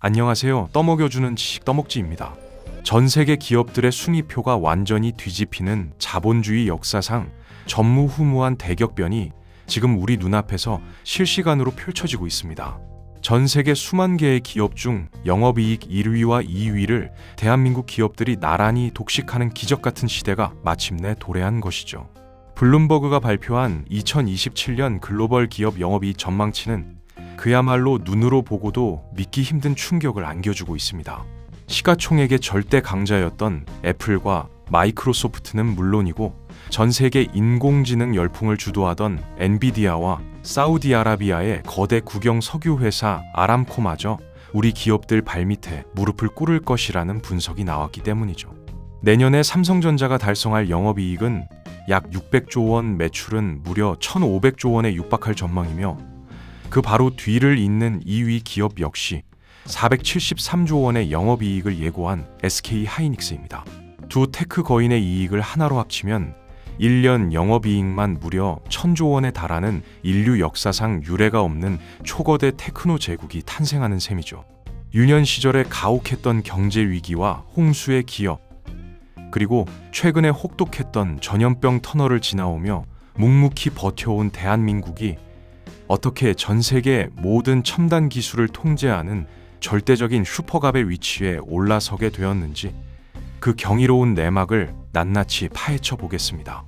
안녕하세요. 떠먹여주는 지식 떠먹지입니다. 전 세계 기업들의 순위표가 완전히 뒤집히는 자본주의 역사상 전무후무한 대격변이 지금 우리 눈앞에서 실시간으로 펼쳐지고 있습니다. 전 세계 수만 개의 기업 중 영업이익 1위와 2위를 대한민국 기업들이 나란히 독식하는 기적 같은 시대가 마침내 도래한 것이죠. 블룸버그가 발표한 2027년 글로벌 기업 영업이익 전망치는 그야말로 눈으로 보고도 믿기 힘든 충격을 안겨주고 있습니다. 시가총액의 절대 강자였던 애플과 마이크로소프트는 물론이고 전 세계 인공지능 열풍을 주도하던 엔비디아와 사우디아라비아의 거대 국영 석유회사 아람코마저 우리 기업들 발밑에 무릎을 꿇을 것이라는 분석이 나왔기 때문이죠. 내년에 삼성전자가 달성할 영업이익은 약 600조 원, 매출은 무려 1,500조 원에 육박할 전망이며 그 바로 뒤를 잇는 2위 기업 역시 473조 원의 영업이익을 예고한 SK하이닉스입니다. 두 테크 거인의 이익을 하나로 합치면 1년 영업이익만 무려 1,000조 원에 달하는 인류 역사상 유례가 없는 초거대 테크노 제국이 탄생하는 셈이죠. 유년 시절에 가혹했던 경제 위기와 홍수의 기업, 그리고 최근에 혹독했던 전염병 터널을 지나오며 묵묵히 버텨온 대한민국이 어떻게 전 세계 모든 첨단 기술을 통제하는 절대적인 슈퍼갑의 위치에 올라서게 되었는지 그 경이로운 내막을 낱낱이 파헤쳐 보겠습니다.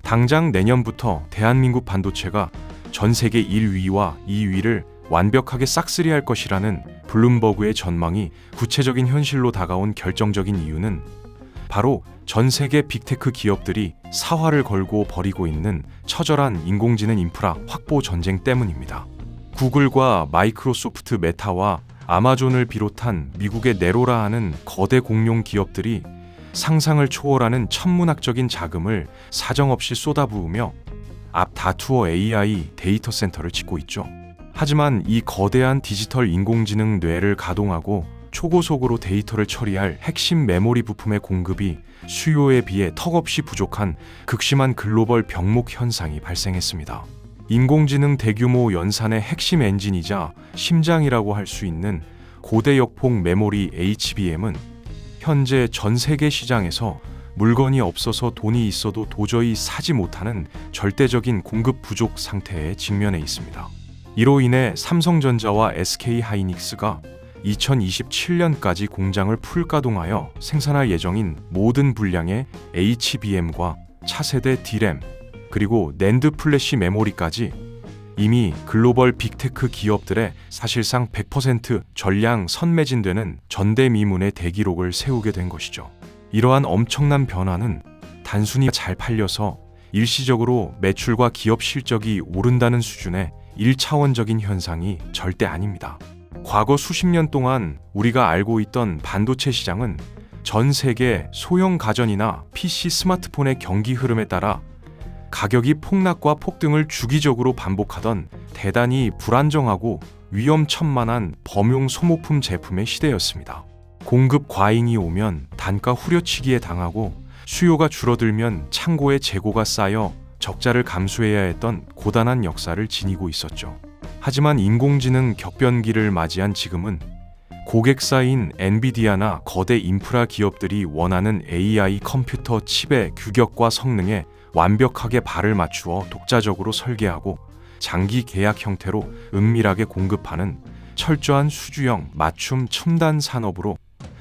당장 내년부터 대한민국 반도체가 전 세계 1위와 2위를 완벽하게 싹쓸이할 것이라는 블룸버그의 전망이 구체적인 현실로 다가온 결정적인 이유는 바로 전 세계 빅테크 기업들이 사활을 걸고 벌이고 있는 처절한 인공지능 인프라 확보 전쟁 때문입니다. 구글과 마이크로소프트, 메타와 아마존을 비롯한 미국의 네로라 하는 거대 공룡 기업들이 상상을 초월하는 천문학적인 자금을 사정없이 쏟아부으며 앞 다투어 AI 데이터 센터를 짓고 있죠. 하지만 이 거대한 디지털 인공지능 뇌를 가동하고 초고속으로 데이터를 처리할 핵심 메모리 부품의 공급이 수요에 비해 턱없이 부족한 극심한 글로벌 병목 현상이 발생했습니다. 인공지능 대규모 연산의 핵심 엔진이자 심장이라고 할 수 있는 고대 역폭 메모리 HBM은 현재 전 세계 시장에서 물건이 없어서 돈이 있어도 도저히 사지 못하는 절대적인 공급 부족 상태에 직면해 있습니다. 이로 인해 삼성전자와 SK하이닉스가 2027년까지 공장을 풀가동하여 생산할 예정인 모든 분량의 HBM과 차세대 D램, 그리고 낸드 플래시 메모리까지 이미 글로벌 빅테크 기업들의 사실상 100% 전량 선매진되는 전대미문의 대기록을 세우게 된 것이죠. 이러한 엄청난 변화는 단순히 잘 팔려서 일시적으로 매출과 기업 실적이 오른다는 수준의 1차원적인 현상이 절대 아닙니다. 과거 수십 년 동안 우리가 알고 있던 반도체 시장은 전 세계 소형 가전이나 PC 스마트폰의 경기 흐름에 따라 가격이 폭락과 폭등을 주기적으로 반복하던 대단히 불안정하고 위험천만한 범용 소모품 제품의 시대였습니다. 공급 과잉이 오면 단가 후려치기에 당하고 수요가 줄어들면 창고에 재고가 쌓여 적자를 감수해야 했던 고단한 역사를 지니고 있었죠. 하지만 인공지능 격변기를 맞이한 지금은 고객사인 엔비디아나 거대 인프라 기업들이 원하는 AI 컴퓨터 칩의 규격과 성능에 완벽하게 발을 맞추어 독자적으로 설계하고 장기 계약 형태로 은밀하게 공급하는 철저한 수주형 맞춤 첨단 산업으로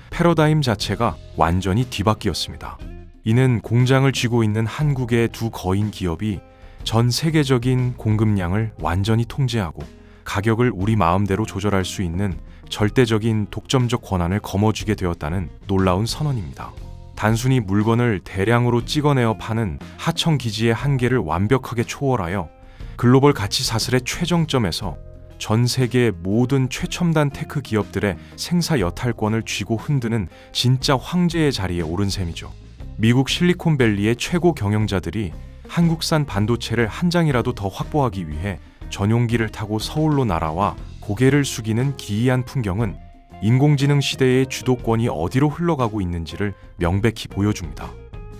패러다임 자체가 완전히 뒤바뀌었습니다. 이는 공장을 쥐고 있는 한국의 두 거인 기업이 전 세계적인 공급량을 완전히 통제하고 가격을 우리 마음대로 조절할 수 있는 절대적인 독점적 권한을 거머쥐게 되었다는 놀라운 선언입니다. 단순히 물건을 대량으로 찍어내어 파는 하청 기지의 한계를 완벽하게 초월하여 글로벌 가치 사슬의 최정점에서 전 세계 모든 최첨단 테크 기업들의 생사 여탈권을 쥐고 흔드는 진짜 황제의 자리에 오른 셈이죠. 미국 실리콘밸리의 최고 경영자들이 한국산 반도체를 한 장이라도 더 확보하기 위해 전용기를 타고 서울로 날아와 고개를 숙이는 기이한 풍경은 인공지능 시대의 주도권이 어디로 흘러가고 있는지를 명백히 보여줍니다.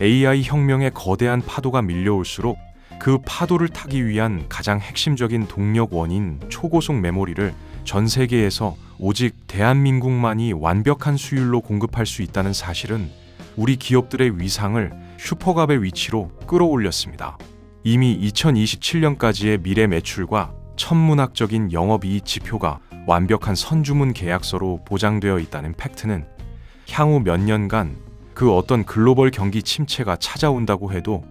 AI 혁명의 거대한 파도가 밀려올수록 그 파도를 타기 위한 가장 핵심적인 동력 원인 초고속 메모리를 전 세계에서 오직 대한민국만이 완벽한 수율로 공급할 수 있다는 사실은 우리 기업들의 위상을 슈퍼갑의 위치로 끌어올렸습니다. 이미 2027년까지의 미래 매출과 천문학적인 영업이익 지표가 완벽한 선주문 계약서로 보장되어 있다는 팩트는 향후 몇 년간 그 어떤 글로벌 경기 침체가 찾아온다고 해도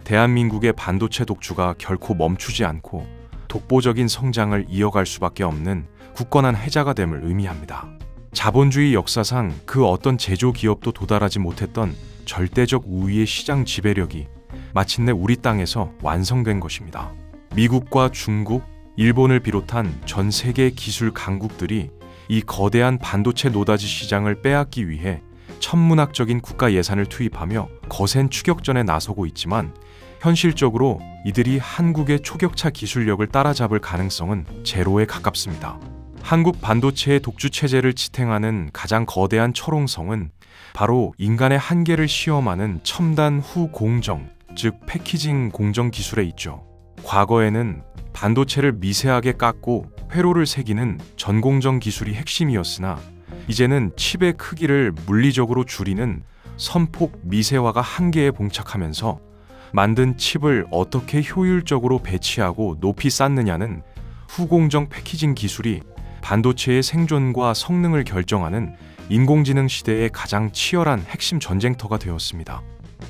대한민국의 반도체 독주가 결코 멈추지 않고 독보적인 성장을 이어갈 수밖에 없는 굳건한 해자가 됨을 의미합니다. 자본주의 역사상 그 어떤 제조 기업도 도달하지 못했던 절대적 우위의 시장 지배력이 마침내 우리 땅에서 완성된 것입니다. 미국과 중국, 일본을 비롯한 전 세계 기술 강국들이 이 거대한 반도체 노다지 시장을 빼앗기 위해 천문학적인 국가 예산을 투입하며 거센 추격전에 나서고 있지만 현실적으로 이들이 한국의 초격차 기술력을 따라잡을 가능성은 제로에 가깝습니다. 한국 반도체의 독주 체제를 지탱하는 가장 거대한 철옹성은 바로 인간의 한계를 시험하는 첨단 후공정, 즉 패키징 공정 기술에 있죠. 과거에는 반도체를 미세하게 깎고 회로를 새기는 전공정 기술이 핵심이었으나 이제는 칩의 크기를 물리적으로 줄이는 선폭 미세화가 한계에 봉착하면서 만든 칩을 어떻게 효율적으로 배치하고 높이 쌓느냐는 후공정 패키징 기술이 반도체의 생존과 성능을 결정하는 인공지능 시대의 가장 치열한 핵심 전쟁터가 되었습니다.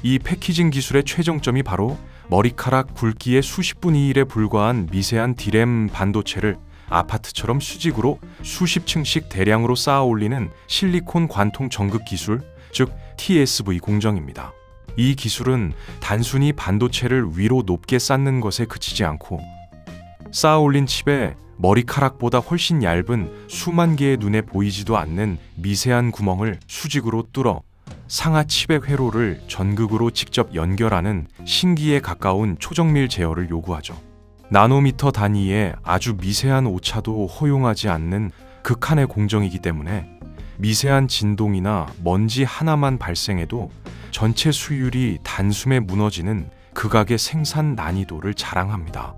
이 패키징 기술의 최종점이 바로 머리카락 굵기의 수십 분의 1에 불과한 미세한 디램 반도체를 아파트처럼 수직으로 수십 층씩 대량으로 쌓아 올리는 실리콘 관통 전극 기술, 즉 TSV 공정입니다. 이 기술은 단순히 반도체를 위로 높게 쌓는 것에 그치지 않고 쌓아 올린 칩에 머리카락보다 훨씬 얇은 수만 개의 눈에 보이지도 않는 미세한 구멍을 수직으로 뚫어 상하 칩의 회로를 전극으로 직접 연결하는 신기에 가까운 초정밀 제어를 요구하죠. 나노미터 단위의 아주 미세한 오차도 허용하지 않는 극한의 공정이기 때문에 미세한 진동이나 먼지 하나만 발생해도 전체 수율이 단숨에 무너지는 극악의 생산 난이도를 자랑합니다.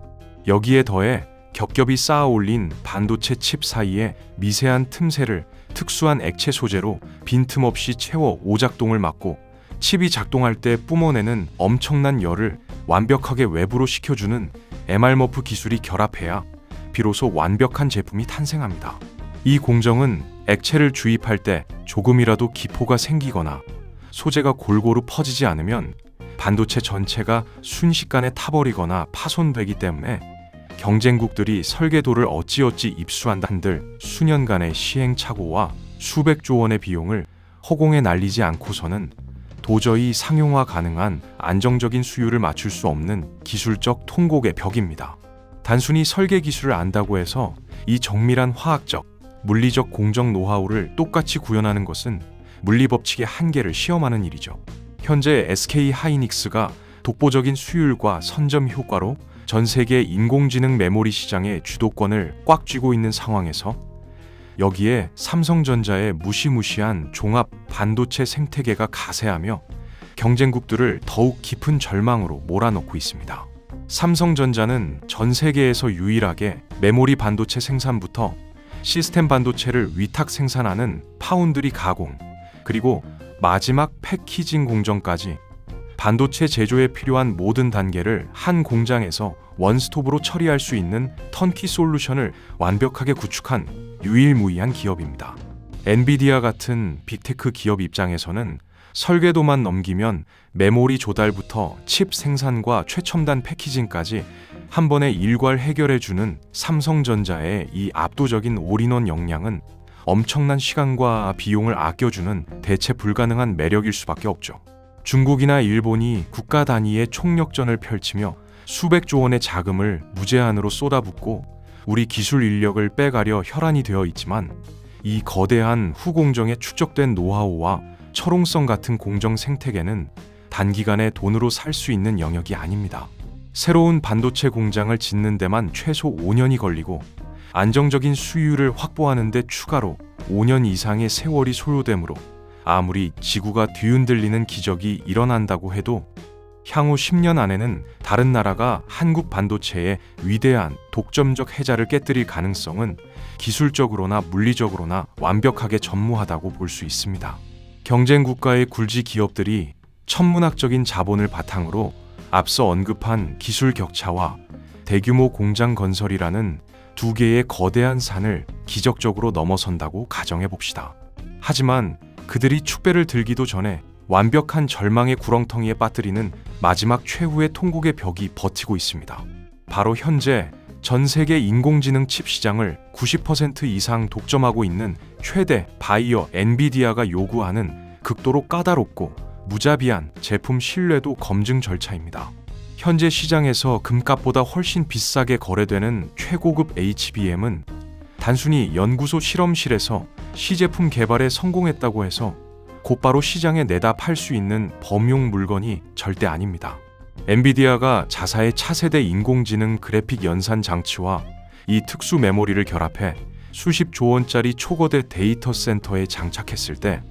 여기에 더해 겹겹이 쌓아 올린 반도체 칩 사이에 미세한 틈새를 특수한 액체 소재로 빈틈없이 채워 오작동을 막고 칩이 작동할 때 뿜어내는 엄청난 열을 완벽하게 외부로 식혀주는 MR머프 기술이 결합해야 비로소 완벽한 제품이 탄생합니다. 이 공정은 액체를 주입할 때 조금이라도 기포가 생기거나 소재가 골고루 퍼지지 않으면 반도체 전체가 순식간에 타버리거나 파손되기 때문에 경쟁국들이 설계도를 어찌어찌 입수한다 한들 수년간의 시행착오와 수백조 원의 비용을 허공에 날리지 않고서는 도저히 상용화 가능한 안정적인 수율을 맞출 수 없는 기술적 통곡의 벽입니다. 단순히 설계 기술을 안다고 해서 이 정밀한 화학적, 물리적 공정 노하우를 똑같이 구현하는 것은 물리법칙의 한계를 시험하는 일이죠. 현재 SK하이닉스가 독보적인 수율과 선점 효과로 전 세계 인공지능 메모리 시장의 주도권을 꽉 쥐고 있는 상황에서 여기에 삼성전자의 무시무시한 종합 반도체 생태계가 가세하며 경쟁국들을 더욱 깊은 절망으로 몰아넣고 있습니다. 삼성전자는 전 세계에서 유일하게 메모리 반도체 생산부터 시스템 반도체를 위탁 생산하는 파운드리 가공, 그리고 마지막 패키징 공정까지 반도체 제조에 필요한 모든 단계를 한 공장에서 원스톱으로 처리할 수 있는 턴키 솔루션을 완벽하게 구축한 유일무이한 기업입니다. 엔비디아 같은 빅테크 기업 입장에서는 설계도만 넘기면 메모리 조달부터 칩 생산과 최첨단 패키징까지 한 번에 일괄 해결해주는 삼성전자의 이 압도적인 올인원 역량은 엄청난 시간과 비용을 아껴주는 대체 불가능한 매력일 수밖에 없죠. 중국이나 일본이 국가 단위의 총력전을 펼치며 수백조 원의 자금을 무제한으로 쏟아붓고 우리 기술 인력을 빼가려 혈안이 되어 있지만 이 거대한 후공정에 축적된 노하우와 철옹성 같은 공정 생태계는 단기간에 돈으로 살 수 있는 영역이 아닙니다. 새로운 반도체 공장을 짓는 데만 최소 5년이 걸리고 안정적인 수율을 확보하는 데 추가로 5년 이상의 세월이 소요되므로 아무리 지구가 뒤흔들리는 기적이 일어난다고 해도 향후 10년 안에는 다른 나라가 한국 반도체의 위대한 독점적 해자를 깨뜨릴 가능성은 기술적으로나 물리적으로나 완벽하게 전무하다고 볼 수 있습니다. 경쟁 국가의 굴지 기업들이 천문학적인 자본을 바탕으로 앞서 언급한 기술 격차와 대규모 공장 건설이라는 두 개의 거대한 산을 기적적으로 넘어선다고 가정해 봅시다. 하지만 그들이 축배를 들기도 전에 완벽한 절망의 구렁텅이에 빠뜨리는 마지막 최후의 통곡의 벽이 버티고 있습니다. 바로 현재 전 세계 인공지능 칩 시장을 90% 이상 독점하고 있는 최대 바이어 엔비디아가 요구하는 극도로 까다롭고 무자비한 제품 신뢰도 검증 절차입니다. 현재 시장에서 금값보다 훨씬 비싸게 거래되는 최고급 HBM은 단순히 연구소 실험실에서 시제품 개발에 성공했다고 해서 곧바로 시장에 내다 팔 수 있는 범용 물건이 절대 아닙니다. 엔비디아가 자사의 차세대 인공지능 그래픽 연산 장치와 이 특수 메모리를 결합해 수십조 원짜리 초거대 데이터 센터에 장착했을 때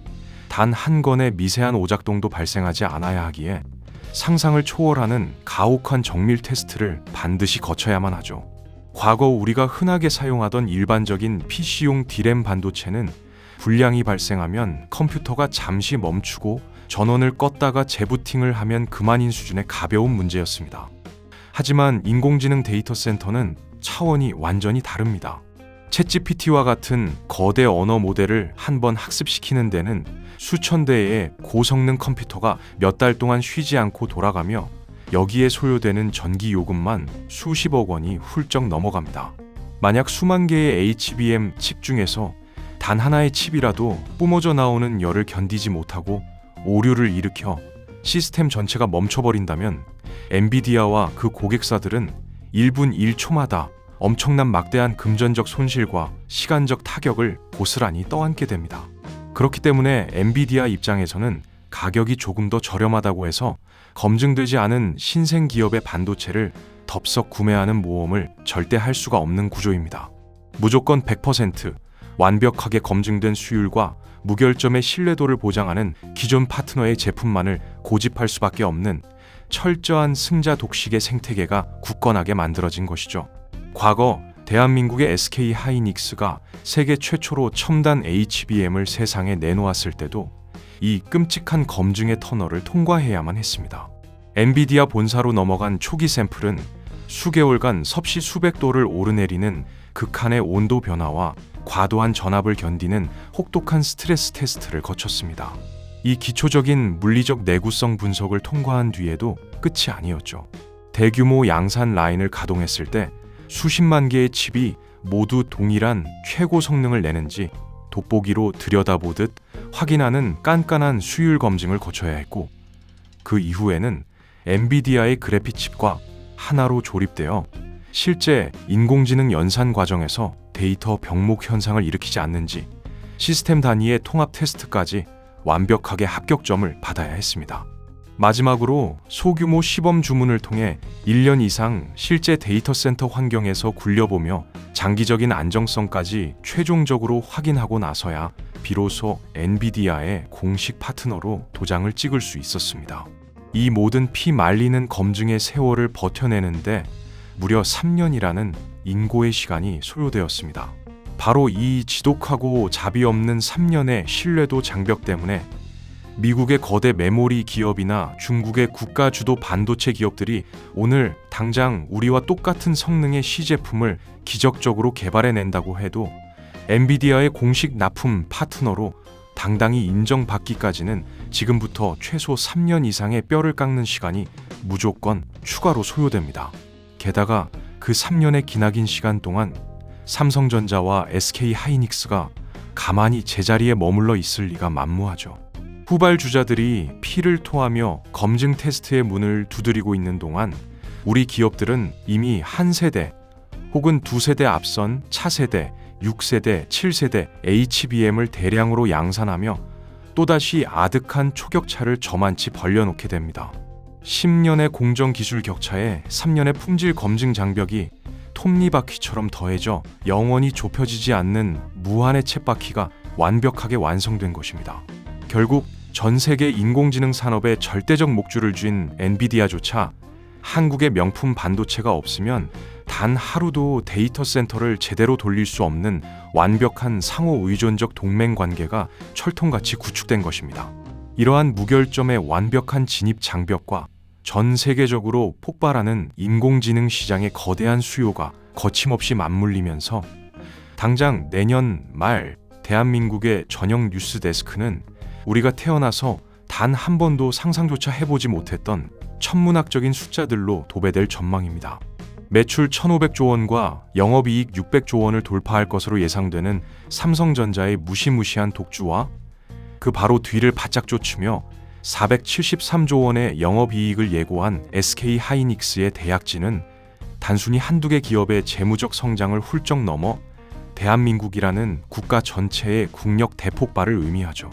단 한 건의 미세한 오작동도 발생하지 않아야 하기에 상상을 초월하는 가혹한 정밀 테스트를 반드시 거쳐야만 하죠. 과거 우리가 흔하게 사용하던 일반적인 PC용 D램 반도체는 불량이 발생하면 컴퓨터가 잠시 멈추고 전원을 껐다가 재부팅을 하면 그만인 수준의 가벼운 문제였습니다. 하지만 인공지능 데이터 센터는 차원이 완전히 다릅니다. 챗GPT와 같은 거대 언어 모델을 한번 학습시키는 데는 수천 대의 고성능 컴퓨터가 몇 달 동안 쉬지 않고 돌아가며 여기에 소요되는 전기 요금만 수십억 원이 훌쩍 넘어갑니다. 만약 수만 개의 HBM 칩 중에서 단 하나의 칩이라도 뿜어져 나오는 열을 견디지 못하고 오류를 일으켜 시스템 전체가 멈춰버린다면 엔비디아와 그 고객사들은 1분 1초마다 엄청난 막대한 금전적 손실과 시간적 타격을 고스란히 떠안게 됩니다. 그렇기 때문에 엔비디아 입장에서는 가격이 조금 더 저렴하다고 해서 검증되지 않은 신생 기업의 반도체를 덥석 구매하는 모험을 절대 할 수가 없는 구조입니다. 무조건 100% 완벽하게 검증된 수율과 무결점의 신뢰도를 보장하는 기존 파트너의 제품만을 고집할 수밖에 없는 철저한 승자 독식의 생태계가 굳건하게 만들어진 것이죠. 과거 대한민국의 SK 하이닉스가 세계 최초로 첨단 HBM을 세상에 내놓았을 때도 이 끔찍한 검증의 터널을 통과해야만 했습니다. 엔비디아 본사로 넘어간 초기 샘플은 수개월간 섭씨 수백 도를 오르내리는 극한의 온도 변화와 과도한 전압을 견디는 혹독한 스트레스 테스트를 거쳤습니다. 이 기초적인 물리적 내구성 분석을 통과한 뒤에도 끝이 아니었죠. 대규모 양산 라인을 가동했을 때 수십만 개의 칩이 모두 동일한 최고 성능을 내는지 돋보기로 들여다보듯 확인하는 깐깐한 수율 검증을 거쳐야 했고, 그 이후에는 엔비디아의 그래픽 칩과 하나로 조립되어 실제 인공지능 연산 과정에서 데이터 병목 현상을 일으키지 않는지 시스템 단위의 통합 테스트까지 완벽하게 합격점을 받아야 했습니다. 마지막으로 소규모 시범 주문을 통해 1년 이상 실제 데이터 센터 환경에서 굴려보며 장기적인 안정성까지 최종적으로 확인하고 나서야 비로소 엔비디아의 공식 파트너로 도장을 찍을 수 있었습니다. 이 모든 피 말리는 검증의 세월을 버텨내는데 무려 3년이라는 인고의 시간이 소요되었습니다. 바로 이 지독하고 자비 없는 3년의 신뢰도 장벽 때문에 미국의 거대 메모리 기업이나 중국의 국가주도 반도체 기업들이 오늘 당장 우리와 똑같은 성능의 시제품을 기적적으로 개발해낸다고 해도 엔비디아의 공식 납품 파트너로 당당히 인정받기까지는 지금부터 최소 3년 이상의 뼈를 깎는 시간이 무조건 추가로 소요됩니다. 게다가 그 3년의 기나긴 시간 동안 삼성전자와 SK 하이닉스가 가만히 제자리에 머물러 있을 리가 만무하죠. 후발주자들이 피를 토하며 검증 테스트의 문을 두드리고 있는 동안 우리 기업들은 이미 한 세대 혹은 두 세대 앞선 차세대, 6세대, 7세대 HBM을 대량으로 양산하며 또다시 아득한 초격차를 저만치 벌려놓게 됩니다. 10년의 공정 기술 격차에 3년의 품질 검증 장벽이 톱니바퀴처럼 더해져 영원히 좁혀지지 않는 무한의 쳇바퀴가 완벽하게 완성된 것입니다. 결국 전 세계 인공지능 산업에 절대적 목줄을 쥔 엔비디아조차 한국의 명품 반도체가 없으면 단 하루도 데이터 센터를 제대로 돌릴 수 없는 완벽한 상호 의존적 동맹 관계가 철통같이 구축된 것입니다. 이러한 무결점의 완벽한 진입 장벽과 전 세계적으로 폭발하는 인공지능 시장의 거대한 수요가 거침없이 맞물리면서 당장 내년 말 대한민국의 전용 뉴스 데스크는 우리가 태어나서 단 한 번도 상상조차 해보지 못했던 천문학적인 숫자들로 도배될 전망입니다. 매출 1,500조 원과 영업이익 600조 원을 돌파할 것으로 예상되는 삼성전자의 무시무시한 독주와 그 바로 뒤를 바짝 쫓으며 473조 원의 영업이익을 예고한 SK하이닉스의 대약진은 단순히 한두 개 기업의 재무적 성장을 훌쩍 넘어 대한민국이라는 국가 전체의 국력 대폭발을 의미하죠.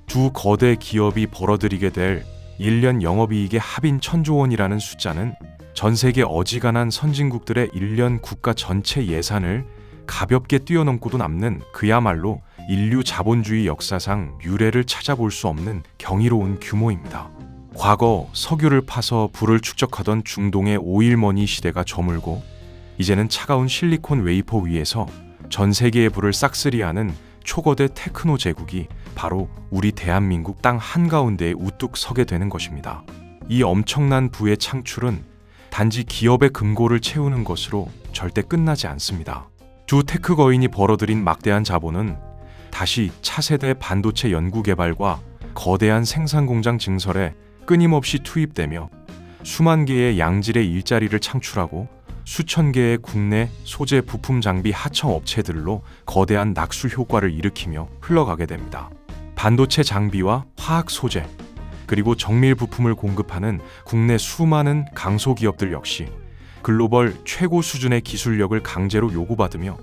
두 거대 기업이 벌어들이게 될 1년 영업이익의 합인 1,000조 원이라는 숫자는 전 세계 어지간한 선진국들의 1년 국가 전체 예산을 가볍게 뛰어넘고도 남는 그야말로 인류 자본주의 역사상 유례를 찾아볼 수 없는 경이로운 규모입니다. 과거 석유를 파서 부를 축적하던 중동의 오일머니 시대가 저물고 이제는 차가운 실리콘 웨이퍼 위에서 전 세계의 부를 싹쓸이하는 초거대 테크노 제국이 바로 우리 대한민국 땅 한가운데에 우뚝 서게 되는 것입니다. 이 엄청난 부의 창출은 단지 기업의 금고를 채우는 것으로 절대 끝나지 않습니다. 두 테크 거인이 벌어들인 막대한 자본은 다시 차세대 반도체 연구개발과 거대한 생산공장 증설에 끊임없이 투입되며 수만 개의 양질의 일자리를 창출하고 수천 개의 국내 소재 부품 장비 하청 업체들로 거대한 낙수 효과를 일으키며 흘러가게 됩니다. 반도체 장비와 화학 소재, 그리고 정밀 부품을 공급하는 국내 수많은 강소기업들 역시 글로벌 최고 수준의 기술력을 강제로 요구받으며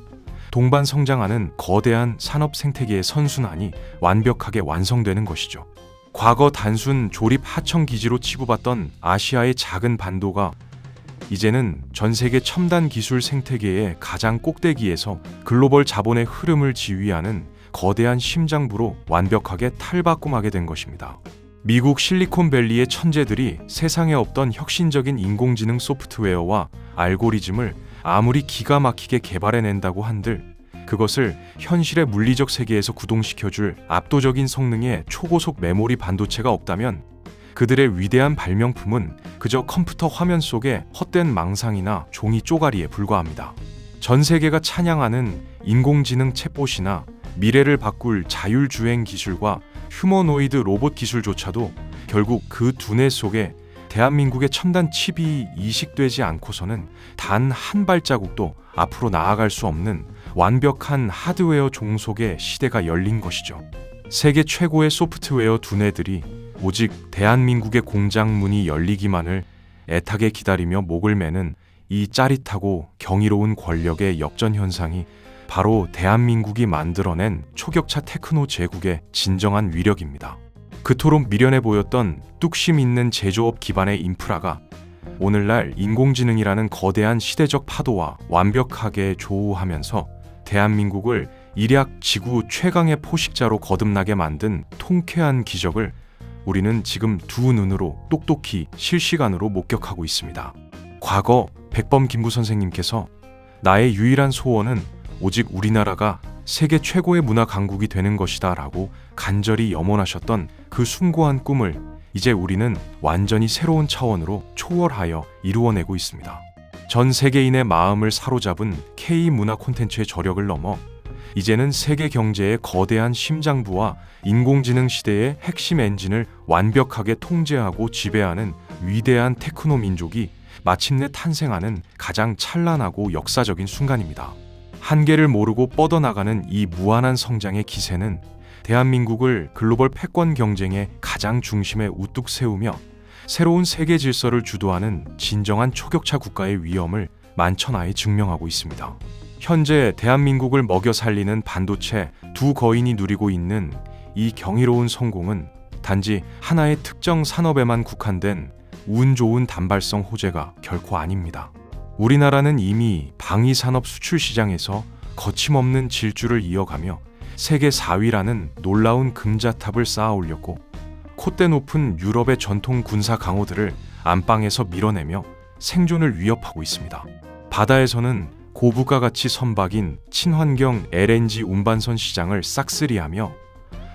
동반 성장하는 거대한 산업 생태계의 선순환이 완벽하게 완성되는 것이죠. 과거 단순 조립 하청 기지로 치부받던 아시아의 작은 반도가 이제는 전 세계 첨단 기술 생태계의 가장 꼭대기에서 글로벌 자본의 흐름을 지휘하는 거대한 심장부로 완벽하게 탈바꿈하게 된 것입니다. 미국 실리콘밸리의 천재들이 세상에 없던 혁신적인 인공지능 소프트웨어와 알고리즘을 아무리 기가 막히게 개발해낸다고 한들 그것을 현실의 물리적 세계에서 구동시켜줄 압도적인 성능의 초고속 메모리 반도체가 없다면 그들의 위대한 발명품은 그저 컴퓨터 화면 속의 헛된 망상이나 종이 쪼가리에 불과합니다. 전 세계가 찬양하는 인공지능 챗봇이나 미래를 바꿀 자율주행 기술과 휴머노이드 로봇 기술조차도 결국 그 두뇌 속에 대한민국의 첨단 칩이 이식되지 않고서는 단 한 발자국도 앞으로 나아갈 수 없는 완벽한 하드웨어 종속의 시대가 열린 것이죠. 세계 최고의 소프트웨어 두뇌들이 오직 대한민국의 공장 문이 열리기만을 애타게 기다리며 목을 매는 이 짜릿하고 경이로운 권력의 역전 현상이 바로 대한민국이 만들어낸 초격차 테크노 제국의 진정한 위력입니다. 그토록 미련해 보였던 뚝심 있는 제조업 기반의 인프라가 오늘날 인공지능이라는 거대한 시대적 파도와 완벽하게 조우하면서 대한민국을 일약 지구 최강의 포식자로 거듭나게 만든 통쾌한 기적을 우리는 지금 두 눈으로 똑똑히 실시간으로 목격하고 있습니다. 과거 백범 김구 선생님께서 나의 유일한 소원은 오직 우리나라가 세계 최고의 문화 강국이 되는 것이다 라고 간절히 염원하셨던 그 숭고한 꿈을 이제 우리는 완전히 새로운 차원으로 초월하여 이루어내고 있습니다. 전 세계인의 마음을 사로잡은 K-문화 콘텐츠의 저력을 넘어 이제는 세계 경제의 거대한 심장부와 인공지능 시대의 핵심 엔진을 완벽하게 통제하고 지배하는 위대한 테크노 민족이 마침내 탄생하는 가장 찬란하고 역사적인 순간입니다. 한계를 모르고 뻗어나가는 이 무한한 성장의 기세는 대한민국을 글로벌 패권 경쟁의 가장 중심에 우뚝 세우며 새로운 세계 질서를 주도하는 진정한 초격차 국가의 위엄을 만천하에 증명하고 있습니다. 현재 대한민국을 먹여 살리는 반도체 두 거인이 누리고 있는 이 경이로운 성공은 단지 하나의 특정 산업에만 국한된 운 좋은 단발성 호재가 결코 아닙니다. 우리나라는 이미 방위산업 수출 시장에서 거침없는 질주를 이어가며 세계 4위라는 놀라운 금자탑을 쌓아 올렸고 콧대 높은 유럽의 전통 군사 강호들을 안방에서 밀어내며 생존을 위협하고 있습니다. 바다에서는 고부가 가치 선박인 친환경 LNG 운반선 시장을 싹쓸이하며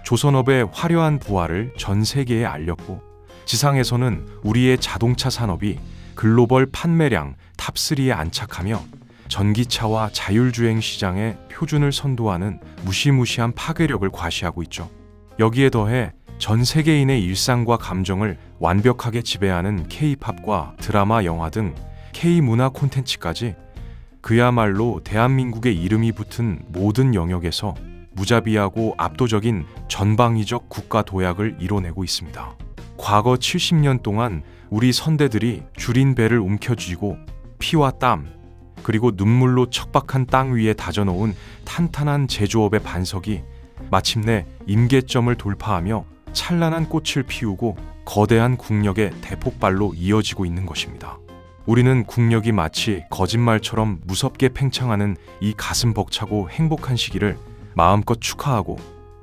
조선업의 화려한 부활을 전 세계에 알렸고, 지상에서는 우리의 자동차 산업이 글로벌 판매량 탑3에 안착하며 전기차와 자율주행 시장의 표준을 선도하는 무시무시한 파괴력을 과시하고 있죠. 여기에 더해 전 세계인의 일상과 감정을 완벽하게 지배하는 K-팝과 드라마, 영화 등 K-문화 콘텐츠까지 그야말로 대한민국의 이름이 붙은 모든 영역에서 무자비하고 압도적인 전방위적 국가 도약을 이뤄내고 있습니다. 과거 70년 동안 우리 선대들이 줄인 배를 움켜쥐고 피와 땀, 그리고 눈물로 척박한 땅 위에 다져놓은 탄탄한 제조업의 반석이 마침내 임계점을 돌파하며 찬란한 꽃을 피우고 거대한 국력의 대폭발로 이어지고 있는 것입니다. 우리는 국력이 마치 거짓말처럼 무섭게 팽창하는 이 가슴 벅차고 행복한 시기를 마음껏 축하하고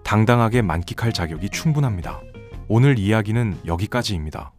당당하게 만끽할 자격이 충분합니다. 오늘 이야기는 여기까지입니다.